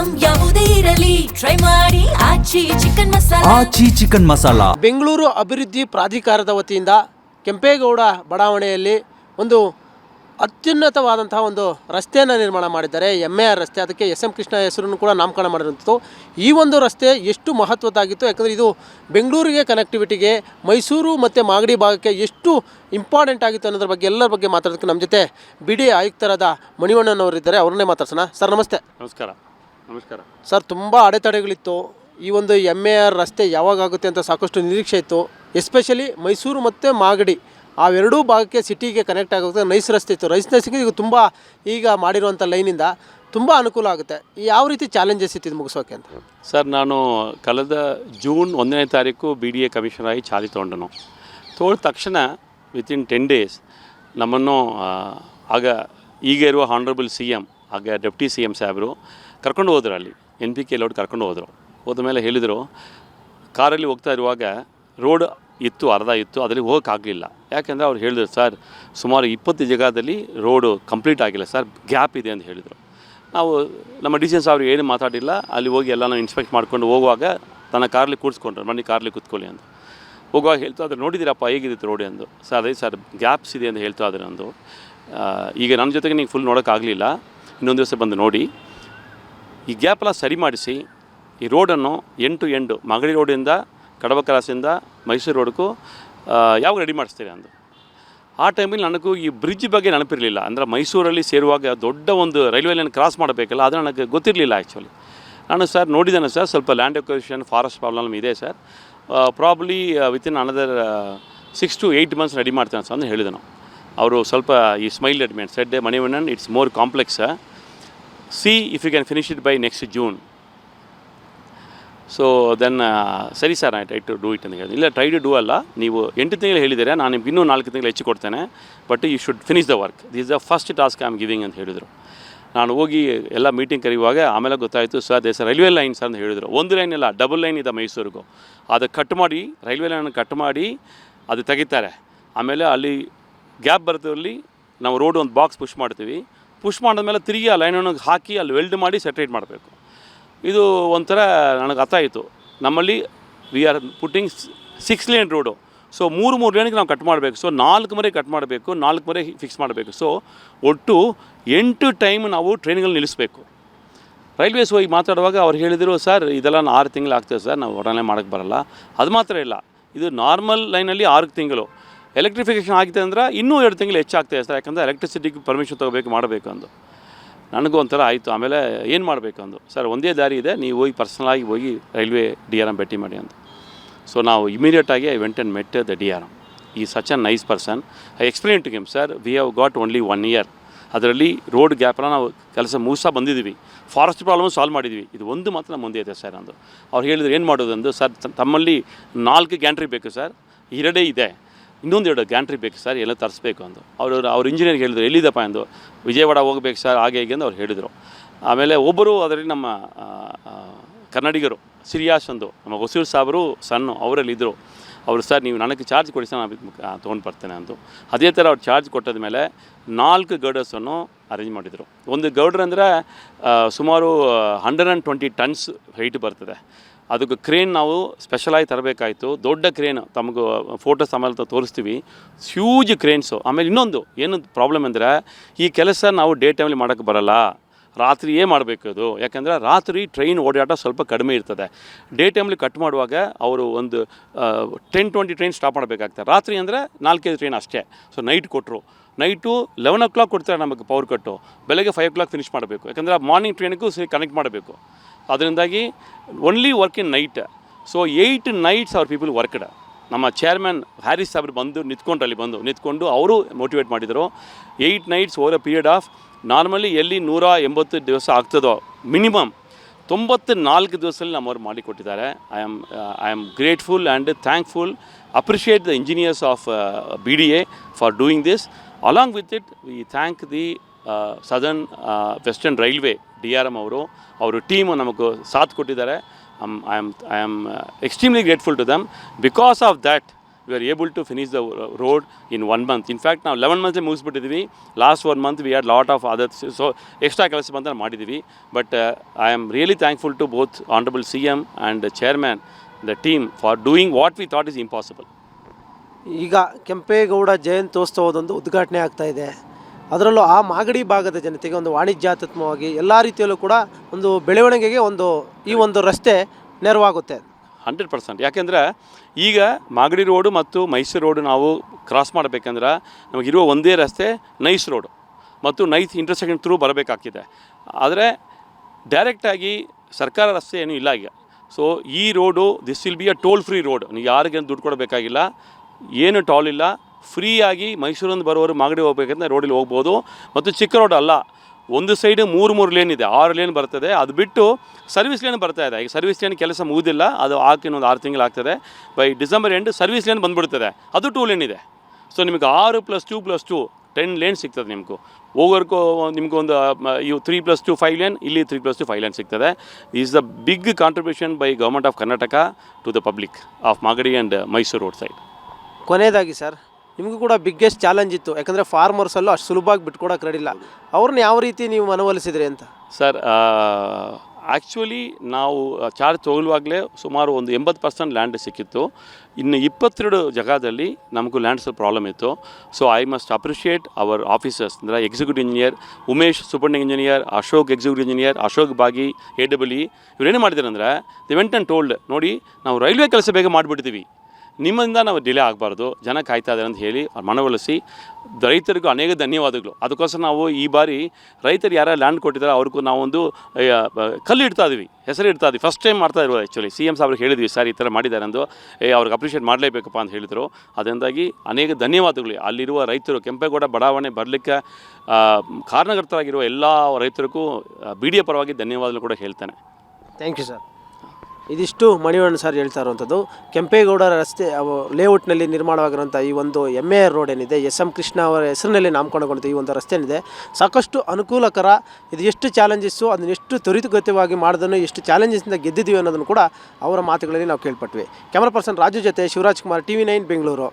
Item ಯಾವುದೇ ಇರಲಿ try ಮಾಡಿ ಆಚಿ ಚಿಕನ್ ಮಸಾಲಾ. ಬೆಂಗಳೂರು ಅಭಿವೃದ್ಧಿ ಪ್ರಾಧಿಕಾರದ ವತಿಯಿಂದ ಕೆಂಪೇಗೌಡ ಬಡಾವಣೆಯಲ್ಲಿ ಒಂದು ಅತ್ಯುನ್ನತವಾದಂತಹ ಒಂದು ರಸ್ತೆಯನ್ನು ನಿರ್ಮಾಣ ಮಾಡಿದ್ದಾರೆ. MAR ರಸ್ತೆ. ಅದಕ್ಕೆ SM ಕೃಷ್ಣ ಹೆಸರನ್ನು ಕೂಡ ನಾಮಕರಣ ಮಾಡಿರುವಂಥದ್ದು. ಈ ಒಂದು ರಸ್ತೆ ಎಷ್ಟು ಮಹತ್ವದ್ದಾಗಿತ್ತು, ಯಾಕಂದರೆ ಇದು ಬೆಂಗಳೂರಿಗೆ ಕನೆಕ್ಟಿವಿಟಿಗೆ, ಮೈಸೂರು ಮತ್ತು ಮಾಗಡಿ ಭಾಗಕ್ಕೆ ಎಷ್ಟು ಇಂಪಾರ್ಟೆಂಟ್ ಆಗಿತ್ತು ಅನ್ನೋದ್ರ ಬಗ್ಗೆ ಎಲ್ಲರ ಬಗ್ಗೆ ಮಾತಾಡೋದಕ್ಕೆ ನಮ್ಮ ಜೊತೆ BDA ಆಯುಕ್ತರಾದ ಮಣಿವಣ್ಣನವರಿದ್ದಾರೆ. ಅವ್ರನ್ನೇ ಮಾತಾಡ್ಸೋಣ. ಸರ್ ನಮಸ್ತೆ. ನಮಸ್ಕಾರ ಸರ್, ತುಂಬ ಅಡೆತಡೆಗಳಿತ್ತು. ಈ ಒಂದು MAR ರಸ್ತೆ ಯಾವಾಗ ಆಗುತ್ತೆ ಅಂತ ಸಾಕಷ್ಟು ನಿರೀಕ್ಷೆ ಇತ್ತು. ಎಸ್ಪೆಷಲಿ ಮೈಸೂರು ಮತ್ತು ಮಾಗಡಿ ಅವೆರಡೂ ಭಾಗಕ್ಕೆ ಸಿಟಿಗೆ ಕನೆಕ್ಟ್ ಆಗುತ್ತೆ. ನೈಸ್ ರಸ್ತೆ ಇತ್ತು. ನೈಸ್ಗೆ ಈಗ ತುಂಬ ಈಗ ಮಾಡಿರುವಂಥ ಲೈನಿಂದ ತುಂಬ ಅನುಕೂಲ ಆಗುತ್ತೆ. ಯಾವ ರೀತಿ ಚಾಲೆಂಜಸ್ ಇತ್ತು ಇದು ಮುಗಿಸೋಕೆ ಅಂತ? ಸರ್, ನಾನು ಕಳೆದ ಜೂನ್ 1ನೇ ತಾರೀಕು BDA ಕಮಿಷನರ್ ಆಗಿ ಚಾಲಿ ತೊಗೊಂಡನು. ತೊಗೊಂಡ ತಕ್ಷಣ ವಿತಿನ್ 10 ಡೇಸ್ ನಮ್ಮನ್ನು ಆಗ ಈಗ ಇರುವ ಹಾನರಬಲ್ CM, ಆಗ ಡೆಪ್ಟಿ CM ಸಾಹೇಬರು ಕರ್ಕೊಂಡು ಹೋದರು. ಅಲ್ಲಿ NPK ಲೋಡ್ ಕರ್ಕೊಂಡು ಹೋದ ಮೇಲೆ ಹೇಳಿದರು, ಕಾರಲ್ಲಿ ಹೋಗ್ತಾ ಇರುವಾಗ ರೋಡ್ ಇತ್ತು, ಅರ್ಧ ಇತ್ತು, ಅದರಲ್ಲಿ ಹೋಗೋಕ್ಕಾಗಲಿಲ್ಲ. ಯಾಕೆಂದರೆ ಅವ್ರು ಹೇಳಿದ್ರು, ಸರ್ ಸುಮಾರು 20 ಜಾಗದಲ್ಲಿ ರೋಡು ಕಂಪ್ಲೀಟ್ ಆಗಿಲ್ಲ ಸರ್, ಗ್ಯಾಪ್ ಇದೆ ಅಂತ ಹೇಳಿದರು. ನಾವು ನಮ್ಮ DCS ಅವರು ಏನು ಮಾತಾಡಿಲ್ಲ. ಅಲ್ಲಿ ಹೋಗಿ ಎಲ್ಲನೂ ಇನ್ಸ್ಪೆಕ್ಟ್ ಮಾಡ್ಕೊಂಡು ಹೋಗುವಾಗ ತನ್ನ ಕಾರಲ್ಲಿ ಕೂರಿಸ್ಕೊಂಡ್ರು, ಬನ್ನಿ ಕಾರಲ್ಲಿ ಕೂತ್ಕೊಳ್ಳಿ ಅಂತ. ಹೋಗುವಾಗ ಹೇಳ್ತಾ ಅದ್ರ ನೋಡಿದ್ದೀರಪ್ಪ ಹೇಗಿತ್ತು ರೋಡ್ ಎಂದು. ಸರ್ ಅದೇ ಸರ್ ಗ್ಯಾಪ್ಸ್ ಇದೆ ಅಂತ ಹೇಳ್ತಾ ಇದ್ದಾರೆ ಅಂದು. ಈಗ ನನ್ನ ಜೊತೆಗೆ ನೀವು ಫುಲ್ ನೋಡೋಕ್ಕಾಗಲಿಲ್ಲ, ಇನ್ನೊಂದು ದಿವಸ ಬಂದು ನೋಡಿ, ಈ ಗ್ಯಾಪೆಲ್ಲ ಸರಿ ಮಾಡಿಸಿ ಈ ರೋಡನ್ನು ಎಂಡ್ ಟು ಎಂಡು ಮಾಗಡಿ ರೋಡಿಂದ ಕಡಬ ಕ್ರಾಸಿಂದ ಮೈಸೂರು ರೋಡ್ಗೂ ಯಾವಾಗ ರೆಡಿ ಮಾಡಿಸ್ತೀರಿ ಅಂದು. ಆ ಟೈಮಲ್ಲಿ ನನಗೂ ಈ ಬ್ರಿಡ್ಜ್ ಬಗ್ಗೆ ನೆನಪಿರಲಿಲ್ಲ. ಅಂದರೆ ಮೈಸೂರಲ್ಲಿ ಸೇರುವಾಗ ದೊಡ್ಡ ಒಂದು ರೈಲ್ವೆ ಲೈನ್ ಕ್ರಾಸ್ ಮಾಡಬೇಕಲ್ಲ, ಅದು ನನಗೆ ಗೊತ್ತಿರಲಿಲ್ಲ ಆ್ಯಕ್ಚುಲಿ. ನಾನು ಸರ್ ನೋಡಿದ್ದೇನೆ ಸರ್, ಸ್ವಲ್ಪ ಲ್ಯಾಂಡ್ ಅಕ್ವಿಸಿಷನ್ ಫಾರೆಸ್ಟ್ ಪ್ರಾಬ್ಲಮ್ ಇದೆ sir, probably within another 6 to 8 months ready ಮಾಡ್ತೇನೆ ಸರ್ ಅಂತ ಹೇಳಿದನು. ಅವರು ಸ್ವಲ್ಪ ಈ smile adamant said Manivannan, it's more complex, see if you can finish it by next June. So then ಸರಿ sir, I try to do it ಅಂತ ಹೇಳಿದೆ. ಇಲ್ಲ ಟ್ರೈ ಟು ಡೂ ಅಲ್ಲ, ನೀವು 8 ತಿಂಗಳು ಹೇಳಿದ್ದೀರಾ, ನಾನು ನಿಮ್ಗೆ ಇನ್ನೂ 4 ತಿಂಗಳು ಹೆಚ್ಚು ಕೊಡ್ತೇನೆ, but you should finish the work, this the first task I am giving ಅಂತ ಹೇಳಿದರು. ನಾನು ಹೋಗಿ ಎಲ್ಲ ಮೀಟಿಂಗ್ ಕರೆಯುವಾಗ ಆಮೇಲೆ ಗೊತ್ತಾಯಿತು, sir these railway line sir ಅಂತ ಹೇಳಿದರು. ಒಂದು ಲೈನ್ ಇಲ್ಲ, ಡಬಲ್ ಲೈನ್ ಇದೆ ಮೈಸೂರಿಗೂ. ಅದು ಕಟ್ ಮಾಡಿ, ರೈಲ್ವೆ ಲೈನನ್ನು ಕಟ್ ಮಾಡಿ ಅದು ತೆಗಿತಾರೆ. ಆಮೇಲೆ ಅಲ್ಲಿ ಗ್ಯಾಪ್ ಬರೋದ್ರಲ್ಲಿ ನಾವು ರೋಡ್ ಒಂದು ಬಾಕ್ಸ್ ಪುಷ್ ಮಾಡ್ತೀವಿ. ಪುಷ್ ಮಾಡಿದ್ಮೇಲೆ ತಿರುಗಿ ಆ ಲೈನನ್ನು ಹಾಕಿ ಅಲ್ಲಿ ವೆಲ್ಡ್ ಮಾಡಿ ಸೆಟ್ರೇಟ್ ಮಾಡಬೇಕು. ಇದು ಒಂಥರ ನನಗೆ ಅರ್ಥ ಆಯಿತು. ನಮ್ಮಲ್ಲಿ we are putting 6 lane road. So 3 ಲೇನಿಗೆ ನಾವು ಕಟ್ ಮಾಡಬೇಕು. ಸೊ 4 ಮರೆ ಕಟ್ ಮಾಡಬೇಕು, 4 ಮರೆ ಫಿಕ್ಸ್ ಮಾಡಬೇಕು. ಸೊ ಒಟ್ಟು 8 ಟೈಮ್ ನಾವು ಟ್ರೈನ್ಗಳು ನಿಲ್ಲಿಸಬೇಕು. ರೈಲ್ವೇಸ್ ಹೋಗಿ ಮಾತಾಡುವಾಗ ಅವ್ರು ಹೇಳಿದರು, ಸರ್ ಇದೆಲ್ಲ 6 ತಿಂಗಳು ಆಗ್ತದೆ ಸರ್, ನಾವು ಒಡನೆ ಮಾಡೋಕ್ಕೆ ಬರೋಲ್ಲ. ಅದು ಮಾತ್ರ ಇಲ್ಲ, ಇದು ನಾರ್ಮಲ್ ಲೈನಲ್ಲಿ 6 ತಿಂಗಳು, ಎಲೆಕ್ಟ್ರಿಫಿಕೇಷನ್ ಆಗಿದೆ ಅಂದರೆ ಇನ್ನೂ 2 ತಿಂಗಳು ಹೆಚ್ಚಾಗ್ತದೆ ಸರ್, ಯಾಕಂದರೆ ಎಲೆಕ್ಟ್ರಿಸಿಟಿಗೆ ಪರ್ಮಿಷನ್ ತೊಗೋಬೇಕು, ಮಾಡಬೇಕು ಅಂದು. ನನಗೂ ಒಂಥರ ಆಯಿತು. ಆಮೇಲೆ ಏನು ಮಾಡಬೇಕು ಅಂದು. ಸರ್ ಒಂದೇ ದಾರಿ ಇದೆ, ನೀವು ಹೋಗಿ ಪರ್ಸ್ನಲಾಗಿ ಹೋಗಿ ರೈಲ್ವೆ DRM ಭೇಟಿ ಮಾಡಿ ಅಂತ. ಸೊ ನಾವು ಇಮಿಡಿಯೇಟಾಗಿ I went and met the DRM. He such a nice person. I explain to him, sir we have got only 1 year, ಅದರಲ್ಲಿ ರೋಡ್ ಗ್ಯಾಪನ್ನ ನಾವು ಕೆಲಸ ಮುಗಿಸ್ತಾ ಬಂದಿದ್ದೀವಿ, ಫಾರೆಸ್ಟ್ ಪ್ರಾಬ್ಲಮ್ ಸಾಲ್ವ್ ಮಾಡಿದ್ವಿ, ಇದು ಒಂದು ಮಾತ್ರ ನಮ್ಮ ಮುಂದೆ ಇದೆ ಸರ್ ಅಂದು. ಅವ್ರು ಹೇಳಿದ್ರು, ಏನು ಮಾಡೋದು ಅಂದು. ಸರ್ ತಮ್ಮಲ್ಲಿ 4 ಗ್ಯಾಂಟ್ರಿ ಬೇಕು ಸರ್, 2 ಇದೆ, ಇನ್ನೊಂದು 2 ಗ್ಯಾಂಟ್ರಿ ಬೇಕು ಸರ್, ಎಲ್ಲ ತರಿಸ್ಬೇಕು ಅಂದು. ಅವ್ರು ಇಂಜಿನಿಯರ್ಗೆ ಹೇಳಿದ್ರು, ಎಲ್ಲಿದ್ದಪ್ಪ ಅಂದು. ವಿಜಯವಾಡ ಹೋಗ್ಬೇಕು ಸರ್, ಹಾಗೆ ಹೇಗೆ ಅಂತ ಅವ್ರು ಹೇಳಿದರು. ಆಮೇಲೆ ಒಬ್ಬರು ಅದರಲ್ಲಿ ನಮ್ಮ ಕನ್ನಡಿಗರು ಸಿರಿಯಾಸ್ ಅಂದು, ನಮ್ಮ ಹೊಸೂರು ಸಾಬರು ಸಣ್ಣ ಅವರಲ್ಲಿದ್ದರು. ಅವರು, ಸರ್ ನೀವು ನನಗೆ ಚಾರ್ಜ್ ಕೊಡಿ ಸರ್, ನಾನು ತೊಗೊಂಡು ಬರ್ತೇನೆ ಅಂದು. ಅದೇ ಥರ ಅವ್ರು ಚಾರ್ಜ್ ಕೊಟ್ಟದ ಮೇಲೆ 4 ಗರ್ಡರ್ಸನ್ನು ಅರೇಂಜ್ ಮಾಡಿದರು. ಒಂದು ಗರ್ಡರ್ ಅಂದರೆ ಸುಮಾರು 120 tons ವೆಯ್ಟ್ ಬರ್ತದೆ. ಅದಕ್ಕೆ ಕ್ರೇನ್ ನಾವು ಸ್ಪೆಷಲಾಗಿ ತರಬೇಕಾಯಿತು, ದೊಡ್ಡ ಕ್ರೇನ್. ತಮಗೆ ಫೋಟೋಸ್ ಆಮೇಲೆ ತೋರಿಸ್ತೀವಿ, ಹ್ಯೂಜ್ ಕ್ರೇನ್ಸು. ಆಮೇಲೆ ಇನ್ನೊಂದು ಏನು ಪ್ರಾಬ್ಲಮ್ ಅಂದರೆ, ಈ ಕೆಲಸ ನಾವು ಡೇ ಟೈಮಲ್ಲಿ ಮಾಡೋಕ್ಕೆ ಬರೋಲ್ಲ, ರಾತ್ರಿಯೇ ಮಾಡಬೇಕು ಅದು. ಯಾಕೆಂದರೆ ರಾತ್ರಿ ಟ್ರೈನ್ ಓಡಾಟ ಸ್ವಲ್ಪ ಕಡಿಮೆ ಇರ್ತದೆ. ಡೇ ಟೈಮಲ್ಲಿ ಕಟ್ ಮಾಡುವಾಗ ಅವರು ಒಂದು 10-20 ಟ್ರೈನ್ ಸ್ಟಾಪ್ ಮಾಡಬೇಕಾಗ್ತದೆ. ರಾತ್ರಿ ಅಂದರೆ 4-5 ಟ್ರೈನ್ ಅಷ್ಟೇ. ಸೊ ನೈಟ್ ಕೊಟ್ಟರು, ನೈಟು 11 o'clock ಕೊಡ್ತಾರೆ ನಮಗೆ ಪವರ್ ಕಟ್ಟು, ಬೆಳಗ್ಗೆ 5 o'clock ಫಿನಿಷ್ ಮಾಡಬೇಕು. ಯಾಕೆಂದರೆ ಮಾರ್ನಿಂಗ್ ಟ್ರೈನಿಗೂ ಕನೆಕ್ಟ್ ಮಾಡಬೇಕು. ಅದರಿಂದಾಗಿ only work in night. So 8 nights hour people worked. ನಮ್ಮ ಚೇರ್ಮನ್ ಹ್ಯಾರಿಸ್ ಸಾಬ್ರು ಬಂದು ನಿಂತ್ಕೊಂಡು ಅವರು ಮೋಟಿವೇಟ್ ಮಾಡಿದರು. 8 nights over a period of, normally ಎಲ್ಲಿ 180 ದಿವಸ ಆಗ್ತದೋ, ಮಿನಿಮಮ್ 94 ದಿವಸದಲ್ಲಿ ನಮ್ಮವ್ರು ಮಾಡಿಕೊಟ್ಟಿದ್ದಾರೆ. I am grateful and thankful, appreciate the engineers of BDA for doing this. Along with it we thank the southern western railway DRM ಅವರು team ನಮಗೆ ಸಾಥ್ ಕೊಟ್ಟಿದ್ದಾರೆ. I am extremely grateful to them. Because of that we are able to finish the road in 1 month. In fact ನಾವು 11 months ಮುಗಿಸ್ಬಿಟ್ಟಿದ್ವಿ. Last 1 month we had lot of other so extra ಕೆಲಸ ಬಂತ ಮಾಡಿದ್ದೀವಿ. But I am really thankful to both honourable CM and chairman the team for doing what we thought is impossible. ಈಗ ಕೆಂಪೇಗೌಡ ಜಯಂತ್ಯೋತ್ಸವದೊಂದು ಉದ್ಘಾಟನೆ ಆಗ್ತಾ ಇದೆ. ಅದರಲ್ಲೂ ಆ ಮಾಗಡಿ ಭಾಗದ ಜನತೆಗೆ ಒಂದು ವಾಣಿಜ್ಯಾತ್ಮಕವಾಗಿ ಎಲ್ಲ ರೀತಿಯಲ್ಲೂ ಕೂಡ ಒಂದು ಬೆಳವಣಿಗೆಗೆ ಈ ಒಂದು ರಸ್ತೆ ನೆರವಾಗುತ್ತೆ. 100%. ಯಾಕೆಂದರೆ ಈಗ ಮಾಗಡಿ ರೋಡು ಮತ್ತು ಮೈಸೂರು ರೋಡು ನಾವು ಕ್ರಾಸ್ ಮಾಡಬೇಕಂದ್ರೆ ನಮಗಿರುವ ಒಂದೇ ರಸ್ತೆ ನೈಸ್ ರೋಡು ಮತ್ತು ನೈಸ್ ಇಂಟರ್ಸೆಕ್ಷನ್ ಥ್ರೂ ಬರಬೇಕಾಗ್ತಿದೆ. ಆದರೆ ಡೈರೆಕ್ಟಾಗಿ ಸರ್ಕಾರ ರಸ್ತೆ ಏನೂ ಇಲ್ಲ ಈಗ. ಸೊ ಈ road this will be a toll free road. ನೀವು ಯಾರಿಗೇನು ದುಡ್ಡು ಕೊಡಬೇಕಾಗಿಲ್ಲ, ಏನು ಟೋಲ್ ಇಲ್ಲ, ಫ್ರೀಯಾಗಿ ಮೈಸೂರಿಂದ ಬರೋರು ಮಾಗಡಿ ಹೋಗ್ಬೇಕಂದ್ರೆ ರೋಡಲ್ಲಿ ಹೋಗ್ಬೋದು. ಮತ್ತು ಚಿಕ್ಕ ರೋಡ್ ಅಲ್ಲ, ಒಂದು ಸೈಡು 3 ಲೇನ್ ಇದೆ, 6 ಲೇನ್ ಬರ್ತದೆ. ಅದು ಬಿಟ್ಟು ಸರ್ವಿಸ್ ಲೇನ್ ಬರ್ತಾ ಇದೆ. ಈಗ ಸರ್ವಿಸ್ ಲೇನ್ ಕೆಲಸ ಮುಗಿದಿಲ್ಲ, ಅದು ಇನ್ನೊಂದು 6 ತಿಂಗಳು ಆಗ್ತದೆ. By December end service lane ಬಂದುಬಿಡ್ತದೆ, ಅದು 2 ಲೇನ್ ಇದೆ. ಸೊ ನಿಮಗೆ 6 + 2 + 2 10 ಲೇನ್ ಸಿಗ್ತದೆ. ನಿಮಗೂ ಹೋಗೋರ್ಗೂ ನಿಮಗೂ ಒಂದು 3 + 2 5 ಲೇನ್, ಇಲ್ಲಿ 3 + 2 5 ಲೇನ್ ಸಿಗ್ತದೆ. Is the big contribution by government of Karnataka to the public of Magadi and Mysuru road side. ಕೊನೆಯದಾಗಿ ಸರ್, ನಿಮಗೂ ಕೂಡ ಬಿಗ್ಗೆಸ್ಟ್ ಚಾಲೆಂಜ್ ಇತ್ತು. ಯಾಕಂದರೆ ಫಾರ್ಮರ್ಸಲ್ಲೂ ಅಷ್ಟು ಸುಲಭವಾಗಿ ಬಿಟ್ಕೊಡೋಕೆ ರೆಡಿಲ್ಲ. ಅವ್ರನ್ನ ಯಾವ ರೀತಿ ನೀವು ಮನವೊಲಿಸಿದ್ರಿ ಅಂತ? ಸರ್, ಆ್ಯಕ್ಚುಲಿ ನಾವು ಚಾರ್ಜ್ ತೊಗೊಳ್ಳುವಾಗಲೇ ಸುಮಾರು ಒಂದು 80% ಲ್ಯಾಂಡ್ ಸಿಕ್ಕಿತ್ತು. ಇನ್ನು 22 ಜಾಗದಲ್ಲಿ ನಮಗೂ ಲ್ಯಾಂಡ್ ಸ್ವಲ್ಪ ಪ್ರಾಬ್ಲಮ್ ಇತ್ತು. So I must appreciate our officers, ಅಂದರೆ executive engineer Umesh superintending engineer, Ashok executive engineer, Ashok Bagi AEE, ಇವರೇನು ಮಾಡಿದ್ದಾರೆ ಅಂದರೆ ದಿ ವೆಂಟ್ ಆ್ಯಂಡ್ ಟೋಲ್ಡ್, ನೋಡಿ ನಾವು ರೈಲ್ವೆ ಕೆಲಸ ಬೇಗ ಮಾಡಿಬಿಡ್ತೀವಿ, ನಿಮ್ಮಿಂದ ನಾವು ಡಿಲೇ ಆಗಬಾರ್ದು, ಜನ ಕಾಯ್ತಾ ಇದ್ದಾರೆ ಅಂತ ಹೇಳಿ ಅವ್ರು ಮನವೊಲಿಸಿ ರೈತರಿಗೂ ಅನೇಕ ಧನ್ಯವಾದಗಳು. ಅದಕ್ಕೋಸ್ಕರ ನಾವು ಈ ಬಾರಿ ರೈತರು ಯಾರು ಲ್ಯಾಂಡ್ ಕೊಟ್ಟಿದ್ದಾರೆ ಅವ್ರಿಗೂ ನಾವೊಂದು ಕಲ್ಲು ಇಡ್ತಾ ಇದ್ವಿ, ಹೆಸರು ಇಡ್ತಾ ಇದ್ವಿ. ಫಸ್ಟ್ ಟೈಮ್ ಮಾಡ್ತಾ ಇರೋದು. ಆ್ಯಕ್ಚುಲಿ CM ಸಾಬ್ರಿಗೆ ಹೇಳಿದ್ವಿ, ಸರ್ ಈ ಥರ ಮಾಡಿದ್ದಾರೆ ಅಂದು. ಅವ್ರಿಗೆ ಅಪ್ರಿಷಿಯೇಟ್ ಮಾಡಲೇಬೇಕಪ್ಪ ಅಂತ ಹೇಳಿದರು. ಅದರಿಂದಾಗಿ ಅನೇಕ ಧನ್ಯವಾದಗಳು. ಅಲ್ಲಿರುವ ರೈತರು, ಕೆಂಪೇಗೌಡ ಬಡಾವಣೆ ಬರಲಿಕ್ಕೆ ಕಾರಣಕರ್ತರಾಗಿರುವ ಎಲ್ಲ ರೈತರಿಗೂ BDA ಪರವಾಗಿ ಧನ್ಯವಾದಗಳು ಕೂಡ ಹೇಳ್ತೇನೆ. Thank you sir. ಇದಿಷ್ಟು ಮಣಿವಣ್ಣ ಸರ್ ಹೇಳ್ತಾ ಇರುವಂಥದ್ದು. ಕೆಂಪೇಗೌಡ ರಸ್ತೆ ಲೇಔಟ್ನಲ್ಲಿ ನಿರ್ಮಾಣವಾಗಿರುವಂಥ ಈ ಒಂದು MER ರೋಡ್ ಏನಿದೆ, SM ಕೃಷ್ಣ ಅವರ ಹೆಸರಿನಲ್ಲಿ ನಾಮಕರಣಗೊಂಡಿದೆ ಈ ಒಂದು ರಸ್ತೆ ಏನಿದೆ, ಸಾಕಷ್ಟು ಅನುಕೂಲಕರ. ಇದು ಎಷ್ಟು ಚಾಲೆಂಜಸ್ಸು, ಅದನ್ನು ಎಷ್ಟು ತ್ವರಿತಗತಿಯಾಗಿ ಮಾಡೋದನ್ನು, ಎಷ್ಟು ಚಾಲೆಂಜಸ್ಸಿಂದ ಗೆದ್ದಿದ್ದೀವಿ ಅನ್ನೋದನ್ನು ಕೂಡ ಅವರ ಮಾತುಗಳಲ್ಲಿ ನಾವು ಕೇಳ್ಪಟ್ವಿ. ಕ್ಯಾಮ್ರಾ ಪರ್ಸನ್ ರಾಜು ಜೊತೆ ಶಿವರಾಜ್ ಕುಮಾರ್, TV9 ಬೆಂಗಳೂರು.